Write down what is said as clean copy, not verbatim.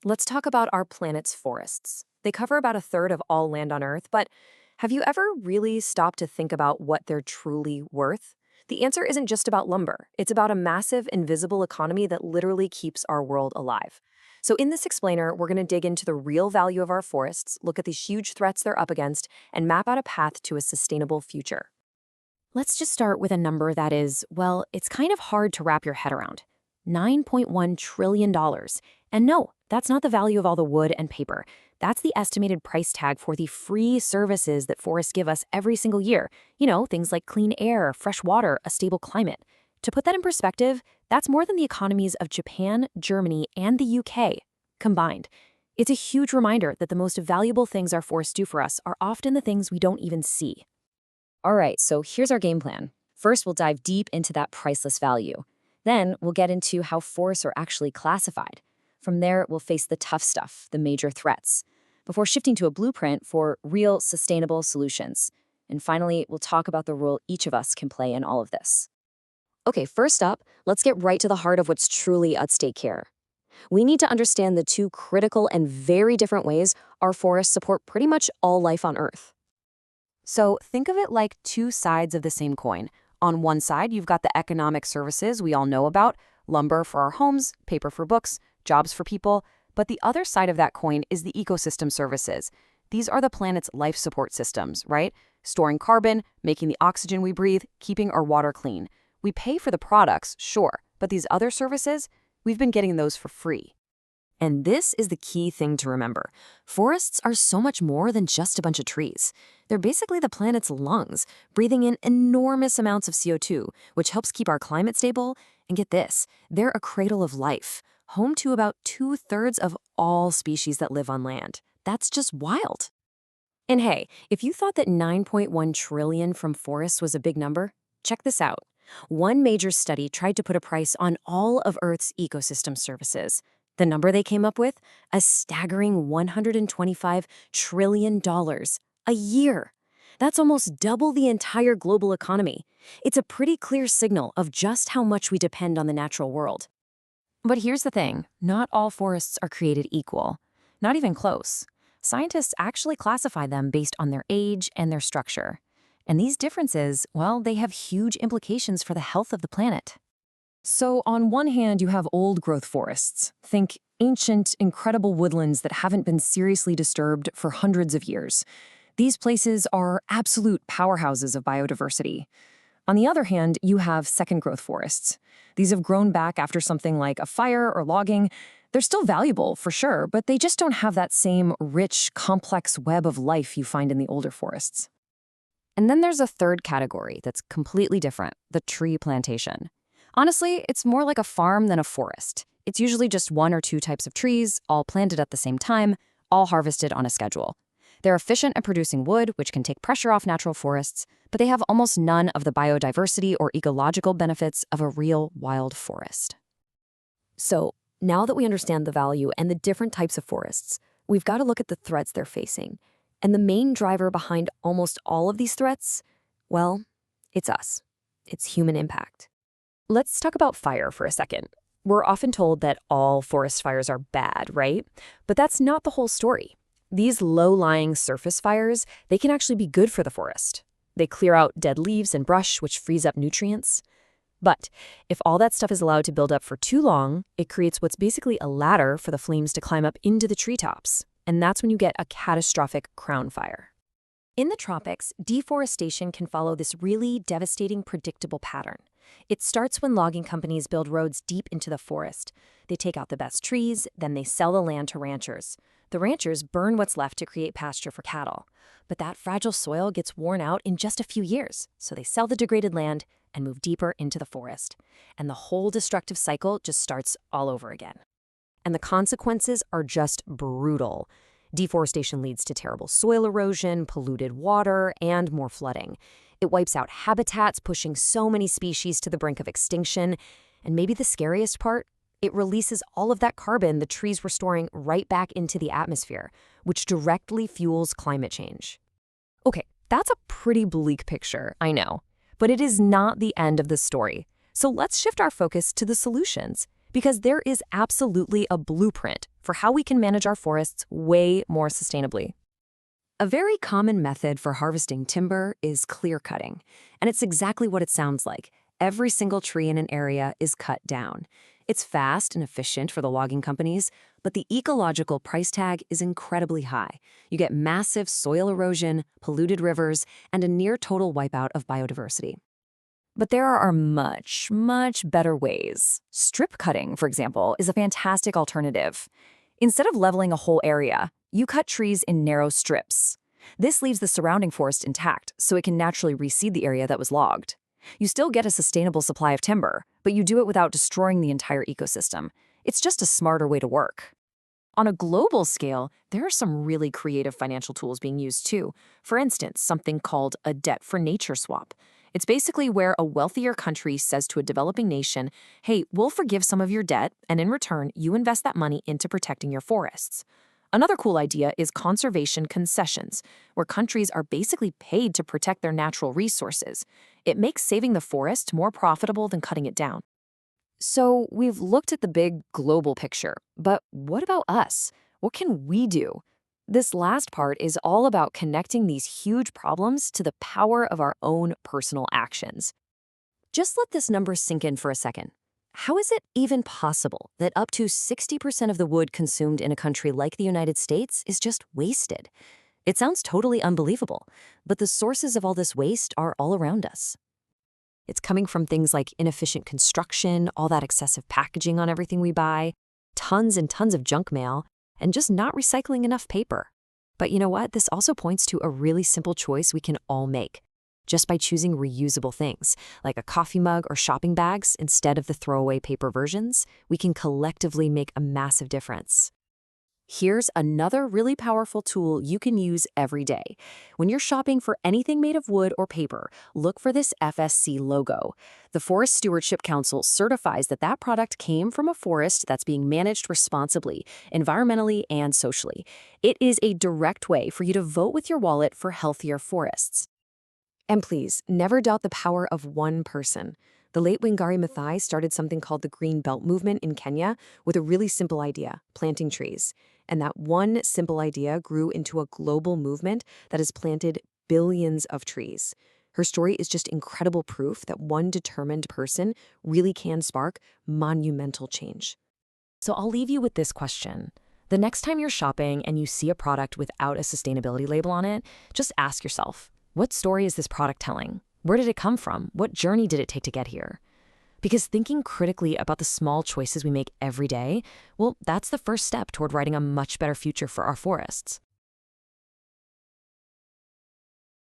Let's talk about our planet's forests. They cover about a third of all land on Earth, but have you ever really stopped to think about what they're truly worth? The answer isn't just about lumber, it's about a massive, invisible economy that literally keeps our world alive. So, in this explainer, we're going to dig into the real value of our forests, look at these huge threats they're up against, and map out a path to a sustainable future. Let's just start with a number that is, well, it's kind of hard to wrap your head around. $9.1 trillion. dollars. And no, that's not the value of all the wood and paper. That's the estimated price tag for the free services that forests give us every single year. Things like clean air, fresh water, a stable climate. To put that in perspective, that's more than the economies of Japan, Germany, and the UK combined. It's a huge reminder that the most valuable things our forests do for us are often the things we don't even see. All right, so here's our game plan. First, we'll dive deep into that priceless value. Then, we'll get into how forests are actually classified. From there, we'll face the tough stuff, the major threats, before shifting to a blueprint for real, sustainable solutions. And finally, we'll talk about the role each of us can play in all of this. Okay, first up, let's get right to the heart of what's truly at stake here. We need to understand the two critical and very different ways our forests support pretty much all life on Earth. So think of it like two sides of the same coin. On one side, you've got the economic services we all know about, lumber for our homes, paper for books, jobs for people. But the other side of that coin is the ecosystem services. These are the planet's life support systems, right? Storing carbon, making the oxygen we breathe, keeping our water clean. We pay for the products, sure, but these other services, we've been getting those for free. And this is the key thing to remember. Forests are so much more than just a bunch of trees. They're basically the planet's lungs, breathing in enormous amounts of CO2, which helps keep our climate stable. And get this, they're a cradle of life, home to about 2/3 of all species that live on land. That's just wild. And hey, if you thought that 9.1 trillion from forests was a big number, check this out. One major study tried to put a price on all of Earth's ecosystem services. The number they came up with? A staggering $125 trillion a year. That's almost double the entire global economy. It's a pretty clear signal of just how much we depend on the natural world. But here's the thing, not all forests are created equal. Not even close. Scientists actually classify them based on their age and their structure. And these differences, well, they have huge implications for the health of the planet. So on one hand, you have old-growth forests. Think ancient, incredible woodlands that haven't been seriously disturbed for hundreds of years. These places are absolute powerhouses of biodiversity. On the other hand, you have second-growth forests. These have grown back after something like a fire or logging. They're still valuable, for sure, but they just don't have that same rich, complex web of life you find in the older forests. And then there's a third category that's completely different, the tree plantation. Honestly, it's more like a farm than a forest. It's usually just one or two types of trees, all planted at the same time, all harvested on a schedule. They're efficient at producing wood, which can take pressure off natural forests, but they have almost none of the biodiversity or ecological benefits of a real wild forest. So, now that we understand the value and the different types of forests, we've got to look at the threats they're facing. And the main driver behind almost all of these threats, well, it's us. It's human impact. Let's talk about fire for a second. We're often told that all forest fires are bad, right? But that's not the whole story. These low-lying surface fires, they can actually be good for the forest. They clear out dead leaves and brush, which frees up nutrients. But if all that stuff is allowed to build up for too long, it creates what's basically a ladder for the flames to climb up into the treetops. And that's when you get a catastrophic crown fire. In the tropics, deforestation can follow this really devastating, predictable pattern. It starts when logging companies build roads deep into the forest. They take out the best trees, then they sell the land to ranchers. The ranchers burn what's left to create pasture for cattle. But that fragile soil gets worn out in just a few years, so they sell the degraded land and move deeper into the forest. And the whole destructive cycle just starts all over again. And the consequences are just brutal. Deforestation leads to terrible soil erosion, polluted water, and more flooding. It wipes out habitats, pushing so many species to the brink of extinction. And maybe the scariest part, it releases all of that carbon the trees were storing right back into the atmosphere, which directly fuels climate change. Okay, that's a pretty bleak picture, I know. But it is not the end of the story. So let's shift our focus to the solutions. Because there is absolutely a blueprint for how we can manage our forests way more sustainably. A very common method for harvesting timber is clear cutting, and it's exactly what it sounds like. Every single tree in an area is cut down. It's fast and efficient for the logging companies, but the ecological price tag is incredibly high. You get massive soil erosion, polluted rivers, and a near total wipeout of biodiversity. But there are much, much better ways. Strip cutting, for example, is a fantastic alternative. Instead of leveling a whole area, you cut trees in narrow strips. This leaves the surrounding forest intact, so it can naturally reseed the area that was logged. You still get a sustainable supply of timber, but you do it without destroying the entire ecosystem. It's just a smarter way to work. On a global scale, there are some really creative financial tools being used too. For instance, something called a debt for nature swap. It's basically where a wealthier country says to a developing nation, hey, we'll forgive some of your debt, and in return, you invest that money into protecting your forests. Another cool idea is conservation concessions, where countries are basically paid to protect their natural resources. It makes saving the forest more profitable than cutting it down. So we've looked at the big global picture, but what about us? What can we do? This last part is all about connecting these huge problems to the power of our own personal actions. Just let this number sink in for a second. How is it even possible that up to 60% of the wood consumed in a country like the United States is just wasted? It sounds totally unbelievable, but the sources of all this waste are all around us. It's coming from things like inefficient construction, all that excessive packaging on everything we buy, tons and tons of junk mail, and just not recycling enough paper. But you know what? This also points to a really simple choice we can all make. Just by choosing reusable things, like a coffee mug or shopping bags instead of the throwaway paper versions, we can collectively make a massive difference. Here's another really powerful tool you can use every day. When you're shopping for anything made of wood or paper, look for this FSC logo. The Forest Stewardship Council certifies that that product came from a forest that's being managed responsibly, environmentally and socially. It is a direct way for you to vote with your wallet for healthier forests. And please, never doubt the power of one person. The late Wangari Maathai started something called the Green Belt Movement in Kenya with a really simple idea, planting trees. And that one simple idea grew into a global movement that has planted billions of trees. Her story is just incredible proof that one determined person really can spark monumental change. So I'll leave you with this question. The next time you're shopping and you see a product without a sustainability label on it, just ask yourself, what story is this product telling? Where did it come from? What journey did it take to get here? Because thinking critically about the small choices we make every day, well, that's the first step toward writing a much better future for our forests.